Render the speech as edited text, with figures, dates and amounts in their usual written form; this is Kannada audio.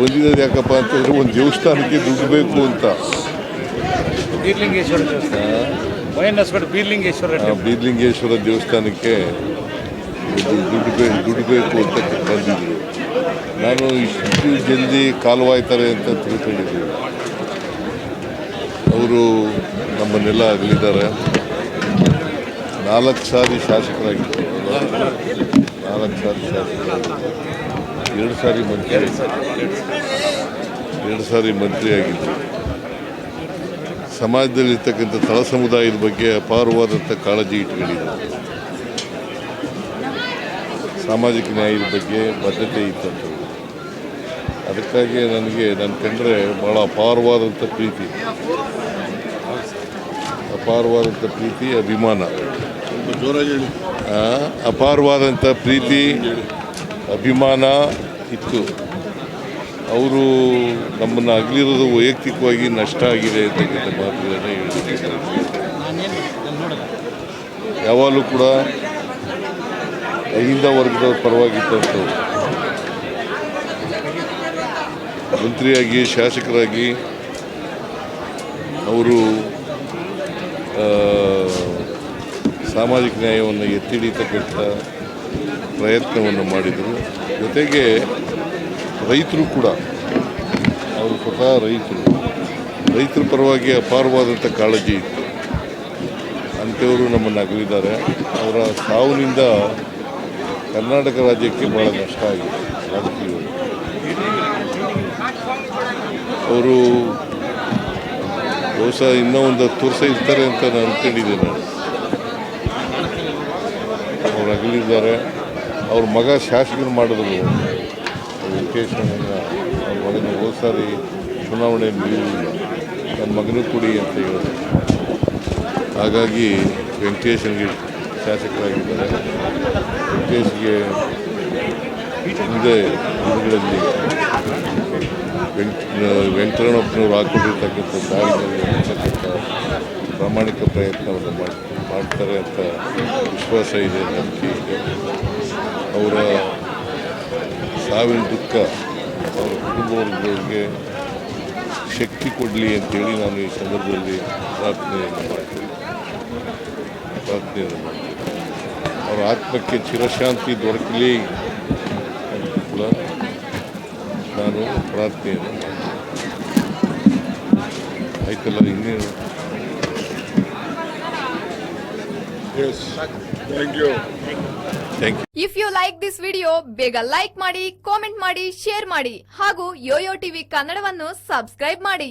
ಬಂದಿರೋದು ಯಾಕಪ್ಪ ಅಂತಂದರೆ ಒಂದು ದೇವಸ್ಥಾನಕ್ಕೆ ದುಡ್ಡು ಬೇಕು ಅಂತ. ಬೀರ್ಲಿಂಗೇಶ್ವರ ದೇವಸ್ಥಾನ, ಬೀರ್ಲಿಂಗೇಶ್ವರ ದೇವಸ್ಥಾನಕ್ಕೆ ದುಡ್ಡು ಬೇಕು ಅಂತ ಬಂದಿದ್ರು. ನಾನು ಇಷ್ಟು ಜಲ್ದಿ ಕಾಲವಾಯ್ತಾರೆ ಅಂತ ತಿಳ್ಕೊಂಡಿದ್ದೆ. ಅವರು ನಮ್ಮನ್ನೆಲ್ಲ ಅಗಲಿದ್ದಾರೆ. 4 ಸಾರಿ ಶಾಸಕರಾಗಿತ್ತು, 4 ಸಾರಿ ಶಾಸಕರಾಗಿತ್ತು, 2 ಸಾರಿ ಮಂತ್ರಿ, 2 ಸಾರಿ ಮಂತ್ರಿ ಆಗಿದ್ದರು. ಸಮಾಜದಲ್ಲಿರ್ತಕ್ಕಂಥ ತಳ ಸಮುದಾಯದ ಬಗ್ಗೆ ಅಪಾರವಾದಂಥ ಕಾಳಜಿ ಇಟ್ಕೊಂಡಿದ್ದರು. ಸಾಮಾಜಿಕ ನ್ಯಾಯದ ಬಗ್ಗೆ ಬದ್ಧತೆ ಇತ್ತಂತ. ಅದಕ್ಕಾಗಿ ನನಗೆ ನನ್ನ ಕಂಡ್ರೆ ಭಾಳ ಅಪಾರವಾದಂಥ ಪ್ರೀತಿ ಅಭಿಮಾನ, ಅಪಾರವಾದಂಥ ಪ್ರೀತಿ ಅಭಿಮಾನ ಇತ್ತು. ಅವರು ನಮ್ಮನ್ನು ಅಗಲಿರೋದು ವೈಯಕ್ತಿಕವಾಗಿ ನಷ್ಟ ಆಗಿದೆ ಅಂತಕ್ಕಂಥ ಮಾತುಗಳನ್ನೇ ಹೇಳಿದ್ದಾರೆ. ಯಾವಾಗಲೂ ಕೂಡ ಅಹಿಂದ ವರ್ಗದವ್ರ ಪರವಾಗಿದ್ದಂಥವ್ರು, ಮಂತ್ರಿಯಾಗಿ ಶಾಸಕರಾಗಿ ಅವರು ಸಾಮಾಜಿಕ ನ್ಯಾಯವನ್ನು ಎತ್ತಿ ಹಿಡಿತಕ್ಕಂಥ ಪ್ರಯತ್ನವನ್ನು ಮಾಡಿದರು. ಜೊತೆಗೆ ರೈತರು ಕೂಡ, ಅವರು ಸ್ವತಃ ರೈತರ ಪರವಾಗಿ ಅಪಾರವಾದಂಥ ಕಾಳಜಿ ಇತ್ತು. ಅಂಥವರು ನಮ್ಮನ್ನು ಅಗಲಿದ್ದಾರೆ. ಅವರ ಸಾವಿನಿಂದ ಕರ್ನಾಟಕ ರಾಜ್ಯಕ್ಕೆ ಭಾಳ ನಷ್ಟ ಆಗಿದೆ. ರಾಜಕೀಯವಾಗಿ ಅವರು ಬಹುಶಃ ಇನ್ನೂ ಒಂದು 10 ವರ್ಷ ಇರ್ತಾರೆ ಅಂತ ನಾನು ಅಂದ್ಕೊಂಡಿದ್ದೇನೆ. ಅವ್ರು ಅಗಲಿದ್ದಾರೆ. ಅವ್ರ ಮಗ ಶಾಸಕರು ಮಾಡಿದ್ರು, ವೆಂಕಟೇಶ್ವರನ ಅವ್ರ ಮಗನ ಹೋದ ಸಾರಿ ಚುನಾವಣೆಯಲ್ಲಿ ನನ್ನ ಮಗನೂ ಕೊಡಿ ಅಂತ ಹೇಳಿದ್ರು. ಹಾಗಾಗಿ ವೆಂಕಟೇಶನ್ಗೆ ಶಾಸಕರಾಗಿದ್ದಾರೆ. ವೆಂಕಟೇಶ್ಗೆ ಮುಂದೆ ದಿನಗಳಲ್ಲಿ ವೆಂಕಟರಮಣಪ್ಪನವರು ಹಾಕೊಂಡಿರ್ತಕ್ಕಂಥ ದಾರಿನಲ್ಲಿ ಇರ್ತಕ್ಕಂಥ ಪ್ರಾಮಾಣಿಕ ಪ್ರಯತ್ನವನ್ನು ಮಾಡ್ತಾರೆ ಅಂತ ವಿಶ್ವಾಸ ಇದೆ, ನಂಬಿಕೆ ಇದೆ. ಅವರ ಸಾವಿನ ದುಃಖ ಅವರ ಕುಟುಂಬವರ್ಗದವರಿಗೆ ಶಕ್ತಿ ಕೊಡಲಿ ಅಂತೇಳಿ ನಾನು ಈ ಸಂದರ್ಭದಲ್ಲಿ ಪ್ರಾರ್ಥನೆಯನ್ನು ಮಾಡ್ತೀನಿ. ಅವರ ಆತ್ಮಕ್ಕೆ ಚಿರಶಾಂತಿ ದೊರಕಲಿ ಅಂತ ಕೂಡ ನಾನು ಪ್ರಾರ್ಥನೆಯನ್ನು ಮಾಡ್ತೀನಿ. ಆಯ್ತಲ್ಲ, ಇನ್ನೇನು? Thank you. If you like this video, ಬೇಗ ಲೈಕ್ ಮಾಡಿ, ಕಾಮೆಂಟ್ ಮಾಡಿ, ಶೇರ್ ಮಾಡಿ ಹಾಗೂ ಯೋಯೋ ಟಿವಿ ಕನ್ನಡವನ್ನು ಸಬ್ಸ್ಕ್ರೈಬ್ ಮಾಡಿ.